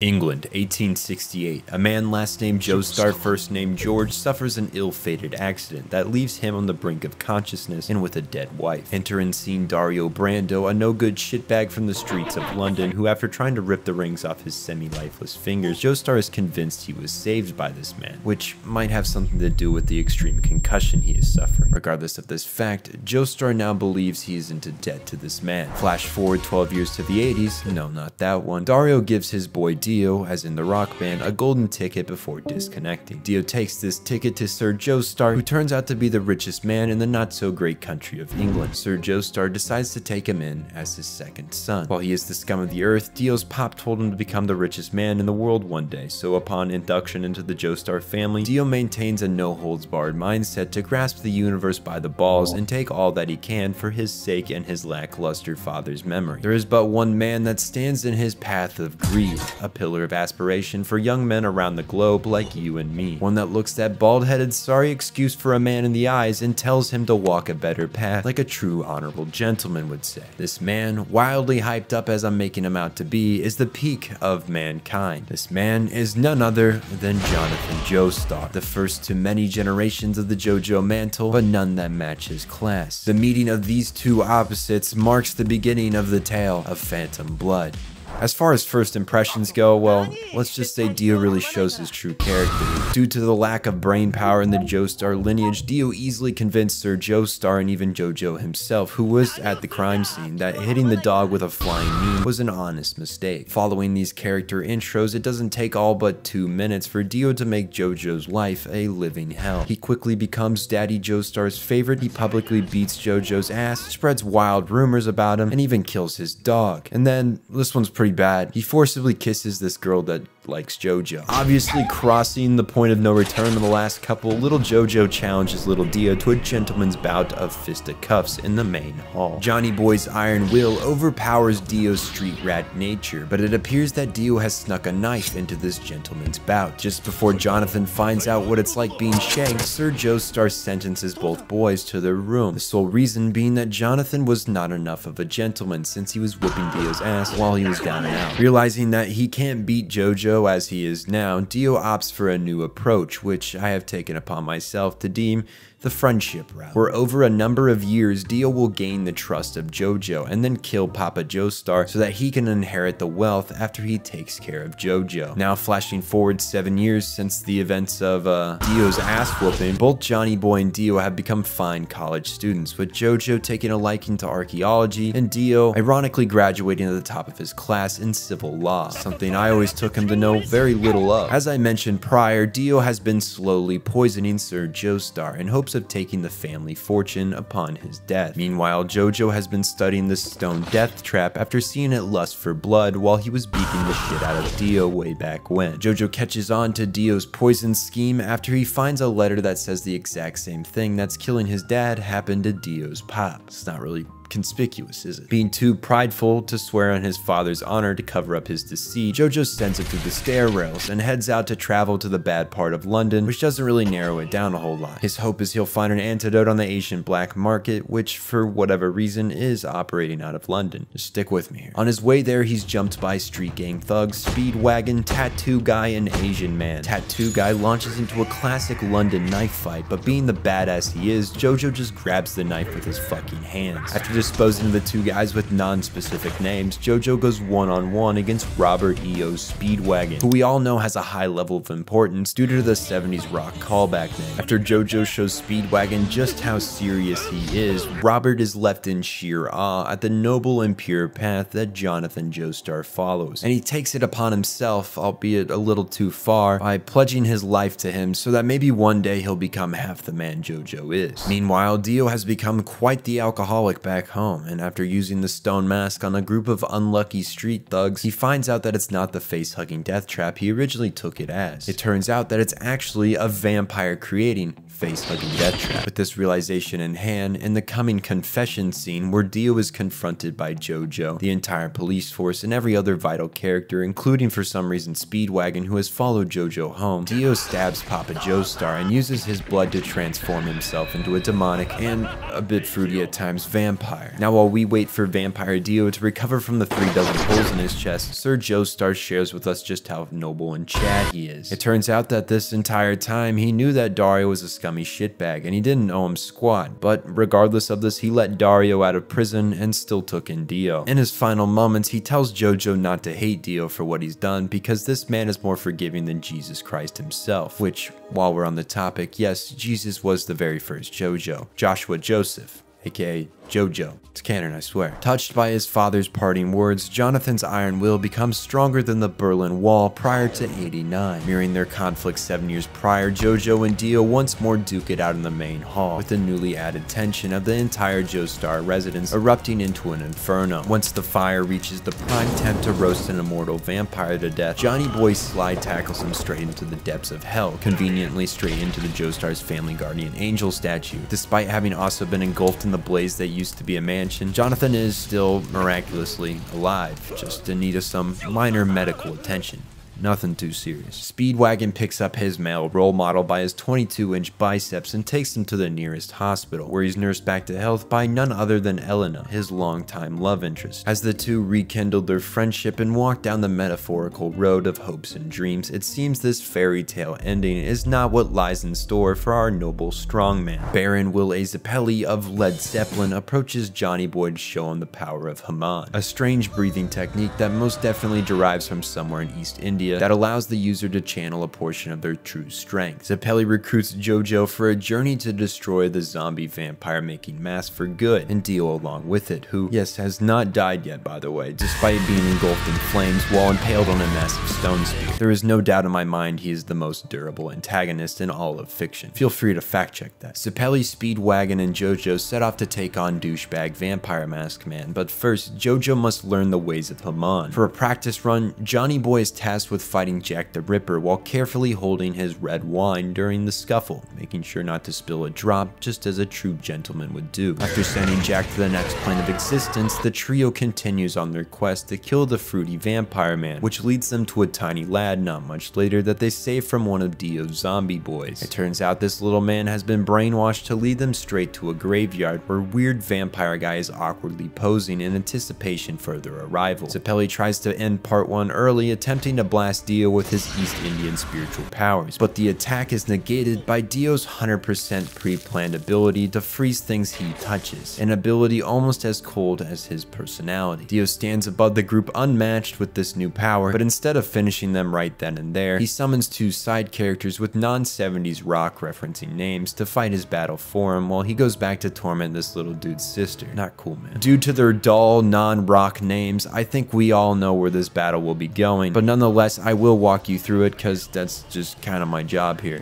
England, 1868. A man last named Joestar, first name George, suffers an ill-fated accident that leaves him on the brink of consciousness and with a dead wife. Enter in scene Dario Brando, a no-good shitbag from the streets of London, who after trying to rip the rings off his semi-lifeless fingers, Joestar is convinced he was saved by this man, which might have something to do with the extreme concussion he is suffering. Regardless of this fact, Joestar now believes he is into debt to this man. Flash forward 12 years to the 80s, no, not that one. Dario gives his boy Dio, as in the rock band, a golden ticket before disconnecting. Dio takes this ticket to Sir Joestar, who turns out to be the richest man in the not-so-great country of England. Sir Joestar decides to take him in as his second son. While he is the scum of the earth, Dio's pop told him to become the richest man in the world one day, so upon induction into the Joestar family, Dio maintains a no-holds-barred mindset to grasp the universe by the balls and take all that he can for his sake and his lackluster father's memory. There is but one man that stands in his path of greed, a pillar of aspiration for young men around the globe like you and me. One that looks that bald-headed sorry excuse for a man in the eyes and tells him to walk a better path like a true honorable gentleman would say. This man, wildly hyped up as I'm making him out to be, is the peak of mankind. This man is none other than Jonathan Joestar, the first to many generations of the JoJo mantle, but none that match his class. The meeting of these two opposites marks the beginning of the tale of Phantom Blood. As far as first impressions go, well, let's just say Dio really shows his true character. Due to the lack of brain power in the Joestar lineage, Dio easily convinced Sir Joestar and even JoJo himself, who was at the crime scene, that hitting the dog with a flying knee was an honest mistake. Following these character intros, it doesn't take all but 2 minutes for Dio to make JoJo's life a living hell. He quickly becomes Daddy Joestar's favorite, he publicly beats JoJo's ass, spreads wild rumors about him, and even kills his dog. And then, this one's pretty bad. He forcibly kisses this girl that likes JoJo. Obviously crossing the point of no return in the last couple, little JoJo challenges little Dio to a gentleman's bout of fisticuffs in the main hall. Johnny Boy's iron will overpowers Dio's street rat nature, but it appears that Dio has snuck a knife into this gentleman's bout. Just before Jonathan finds out what it's like being shanked, Sir Joestar sentences both boys to their room, the sole reason being that Jonathan was not enough of a gentleman since he was whipping Dio's ass while he was down and out. Realizing that he can't beat JoJo as he is now, Dio opts for a new approach, which I have taken upon myself to deem the friendship route, where over a number of years, Dio will gain the trust of JoJo and then kill Papa Joestar so that he can inherit the wealth after he takes care of JoJo. Now flashing forward 7 years since the events of Dio's ass whooping, both Johnny Boy and Dio have become fine college students, with JoJo taking a liking to archaeology and Dio ironically graduating at the top of his class in civil law, something I always took him to know very little of. As I mentioned prior, Dio has been slowly poisoning Sir Joestar in hopes of taking the family fortune upon his death. Meanwhile, JoJo has been studying the stone death trap after seeing it lust for blood while he was beating the shit out of Dio way back when. JoJo catches on to Dio's poison scheme after he finds a letter that says the exact same thing that's killing his dad happened to Dio's pop. It's not really conspicuous, is it? Being too prideful to swear on his father's honor to cover up his deceit, JoJo sends it through the stair rails and heads out to travel to the bad part of London, which doesn't really narrow it down a whole lot. His hope is he'll find an antidote on the Asian black market, which for whatever reason is operating out of London. Just stick with me here. On his way there, he's jumped by street gang thugs, speedwagon, tattoo guy, and Asian man. Tattoo guy launches into a classic London knife fight, but being the badass he is, JoJo just grabs the knife with his fucking hands. After disposing of the two guys with non-specific names, JoJo goes one-on-one against Robert E.O. Speedwagon, who we all know has a high level of importance due to the 70s rock callback name. After JoJo shows Speedwagon just how serious he is, Robert is left in sheer awe at the noble and pure path that Jonathan Joestar follows, and he takes it upon himself, albeit a little too far, by pledging his life to him so that maybe one day he'll become half the man JoJo is. Meanwhile, Dio has become quite the alcoholic back home, and after using the stone mask on a group of unlucky street thugs, he finds out that it's not the face-hugging death trap he originally took it as. It turns out that it's actually a vampire creating face-hugging death trap. With this realization in hand, in the coming confession scene where Dio is confronted by JoJo, the entire police force, and every other vital character, including for some reason Speedwagon, who has followed JoJo home, Dio stabs Papa Joestar and uses his blood to transform himself into a demonic and a bit fruity at times vampire vampire. Now while we wait for Vampire Dio to recover from the 3 dozen holes in his chest, Sir Joestar shares with us just how noble and Chad he is. It turns out that this entire time he knew that Dario was a scummy shitbag and he didn't owe him squat, but regardless of this, he let Dario out of prison and still took in Dio. In his final moments, he tells Jojo not to hate Dio for what he's done because this man is more forgiving than Jesus Christ himself, which, while we're on the topic, yes, Jesus was the very first Jojo, Joshua Joseph, aka Jojo. It's canon, I swear. Touched by his father's parting words, Jonathan's iron will becomes stronger than the Berlin Wall prior to 89. Mirroring their conflict 7 years prior, Jojo and Dio once more duke it out in the main hall, with the newly added tension of the entire Joestar residence erupting into an inferno. Once the fire reaches the prime temp to roast an immortal vampire to death, Johnny Boy slide tackles him straight into the depths of hell, conveniently straight into the Joestar's family guardian angel statue. Despite having also been engulfed in the blaze that used to be a mansion, Jonathan is still miraculously alive, just in need of some minor medical attention. Nothing too serious. Speedwagon picks up his male role model by his 22-inch biceps and takes him to the nearest hospital, where he's nursed back to health by none other than Elena, his longtime love interest. As the two rekindled their friendship and walked down the metaphorical road of hopes and dreams, it seems this fairy tale ending is not what lies in store for our noble strongman. Baron Will A. Zappelli of Led Zeppelin approaches Johnny Boy to show him the power of Haman, a strange breathing technique that most definitely derives from somewhere in East India that allows the user to channel a portion of their true strength. Zappelli recruits Jojo for a journey to destroy the zombie vampire making mass for good, and Dio along with it, who, yes, has not died yet by the way, despite being engulfed in flames while impaled on a massive stone spear. There is no doubt in my mind he is the most durable antagonist in all of fiction. Feel free to fact check that. Zappelli, Speedwagon, and Jojo set off to take on douchebag Vampire Mask Man, but first, Jojo must learn the ways of Haman. For a practice run, Johnny Boy is tasked with fighting Jack the Ripper while carefully holding his red wine during the scuffle, making sure not to spill a drop, just as a true gentleman would do. After sending Jack to the next plane of existence, the trio continues on their quest to kill the fruity vampire man, which leads them to a tiny lad not much later that they save from one of Dio's zombie boys. It turns out this little man has been brainwashed to lead them straight to a graveyard where weird vampire guy is awkwardly posing in anticipation for their arrival. Zappelli tries to end part 1 early, attempting to blast Dio with his East Indian spiritual powers, but the attack is negated by Dio's 100% pre-planned ability to freeze things he touches, an ability almost as cold as his personality. Dio stands above the group unmatched with this new power, but instead of finishing them right then and there, he summons 2 side characters with non-70s rock referencing names to fight his battle for him while he goes back to torment this little dude's sister. Not cool, man. Due to their dull, non-rock names, I think we all know where this battle will be going, but nonetheless, I will walk you through it because that's just kind of my job here.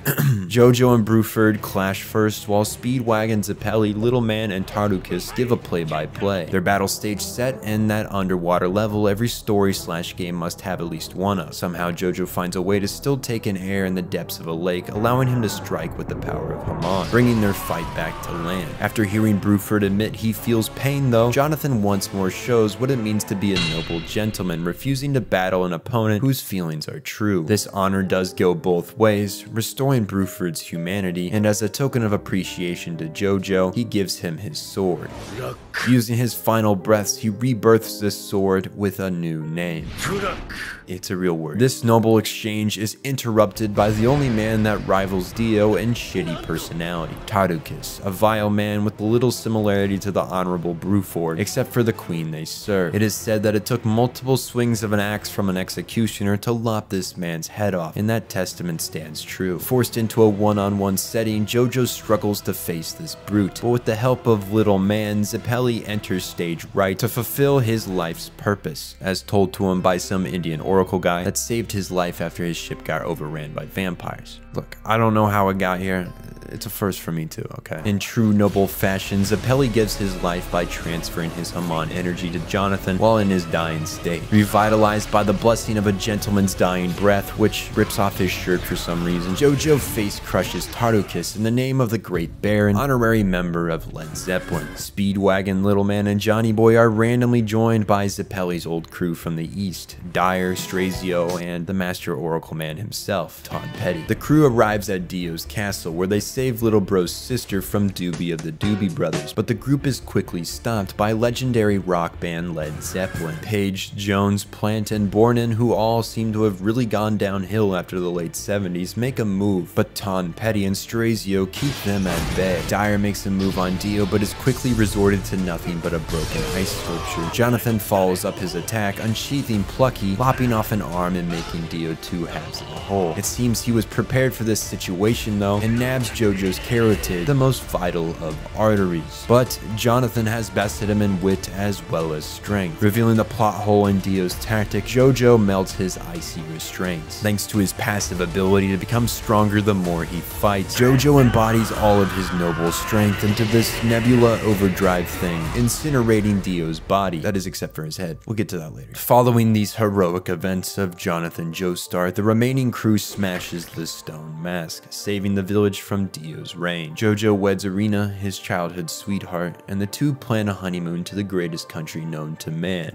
Jojo and Bruford clash first, while Speedwagon, Zappelli, Little Man, and Tardukas give a play-by-play. Their battle stage set in that underwater level every story/game must have at least one of. Somehow Jojo finds a way to still take in air in the depths of a lake, allowing him to strike with the power of Haman, bringing their fight back to land. After hearing Bruford admit he feels pain though, Jonathan once more shows what it means to be a noble gentleman, refusing to battle an opponent whose feelings are true. This honor does go both ways, restoring Bruford's humanity, and as a token of appreciation to Jojo, he gives him his sword. Using his final breaths, he rebirths this sword with a new name. It's a real word. This noble exchange is interrupted by the only man that rivals Dio in shitty personality, Tardukas, a vile man with little similarity to the honorable Bruford, except for the queen they serve. It is said that it took multiple swings of an axe from an executioner to lop this man's head off, and that testament stands true. Forced into a one-on-one setting, Jojo struggles to face this brute, but with the help of Little Man, Zappelli enters stage right to fulfill his life's purpose, as told to him by some Indian oracle guy that saved his life after his ship got overran by vampires. Look, I don't know how it got here. It's a first for me too, okay? In true noble fashion, Zappelli gives his life by transferring his Haman energy to Jonathan while in his dying state. Revitalized by the blessing of a gentleman's dying breath, which rips off his shirt for some reason, Jojo face crushes Tardukas in the name of the Great Baron, honorary member of Led Zeppelin. Speedwagon, Little Man, and Johnny Boy are randomly joined by Zappelli's old crew from the east, Dyer, Strazio, and the Master Oracle Man himself, Tom Petty. The crew arrives at Dio's castle, where they say save Little Bro's sister from Doobie of the Doobie Brothers, but the group is quickly stopped by legendary rock band Led Zeppelin. Page, Jones, Plant, and Bornin, who all seem to have really gone downhill after the late 70s, make a move, but Tom Petty and Strasio keep them at bay. Dyer makes a move on Dio, but is quickly resorted to nothing but a broken ice sculpture. Jonathan follows up his attack, unsheathing Plucky, lopping off an arm and making Dio two halves of a whole. It seems he was prepared for this situation though, and nabs JoJo's carotid, the most vital of arteries. But Jonathan has bested him in wit as well as strength. Revealing the plot hole in Dio's tactic, JoJo melts his icy restraints. Thanks to his passive ability to become stronger the more he fights, JoJo embodies all of his noble strength into this Nebula overdrive thing, incinerating Dio's body. That is except for his head. We'll get to that later. Following these heroic events of Jonathan Joestar, the remaining crew smashes the stone mask, saving the village from Dio's reign. JoJo weds Irina, his childhood sweetheart, and the two plan a honeymoon to the greatest country known to man.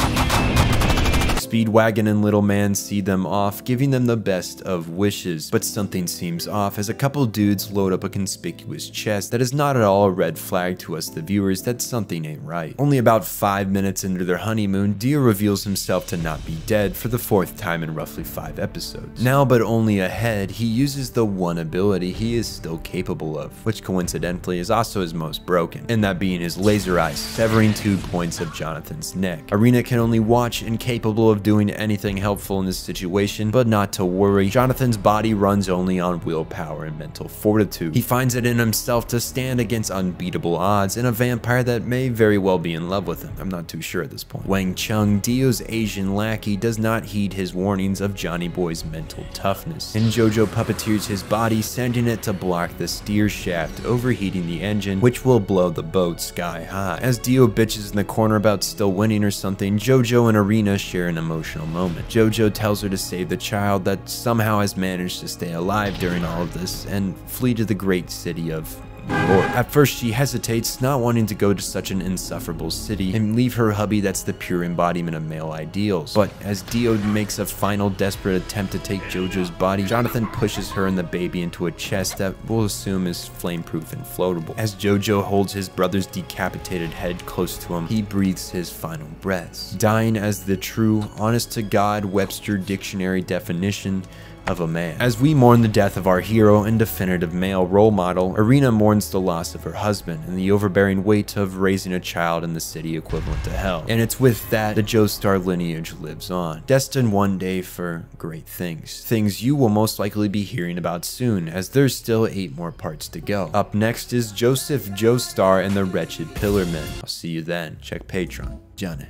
Speedwagon and Little Man see them off, giving them the best of wishes, but something seems off as a couple dudes load up a conspicuous chest that is not at all a red flag to us the viewers that something ain't right. Only about 5 minutes into their honeymoon, Dio reveals himself to not be dead for the 4th time in roughly 5 episodes. Now but only ahead, he uses the one ability he is still capable of, which coincidentally is also his most broken, and that being his laser eyes, severing 2 points of Jonathan's neck. Irina can only watch, incapable of doing anything helpful in this situation, but not to worry, Jonathan's body runs only on willpower and mental fortitude. He finds it in himself to stand against unbeatable odds in a vampire that may very well be in love with him. I'm not too sure at this point. Wang Chung, Dio's Asian lackey, does not heed his warnings of Johnny Boy's mental toughness, and JoJo puppeteers his body, sending it to block the steer shaft, overheating the engine, which will blow the boat sky high. As Dio bitches in the corner about still winning or something, JoJo and Irina share an emotional moment. JoJo tells her to save the child that somehow has managed to stay alive during all of this and flee to the great city of New York. At first she hesitates, not wanting to go to such an insufferable city and leave her hubby that's the pure embodiment of male ideals. But as Dio makes a final desperate attempt to take JoJo's body, Jonathan pushes her and the baby into a chest that we'll assume is flameproof and floatable. As JoJo holds his brother's decapitated head close to him, he breathes his final breaths, dying as the true, honest-to-God Webster Dictionary definition of a man. As we mourn the death of our hero and definitive male role model, Irina mourns the loss of her husband and the overbearing weight of raising a child in the city equivalent to hell. And it's with that the Joestar lineage lives on, destined one day for great things. Things you will most likely be hearing about soon, as there's still 8 more parts to go. Up next is Joseph Joestar and the Wretched Pillar Men. I'll see you then. Check Patreon. Johnny.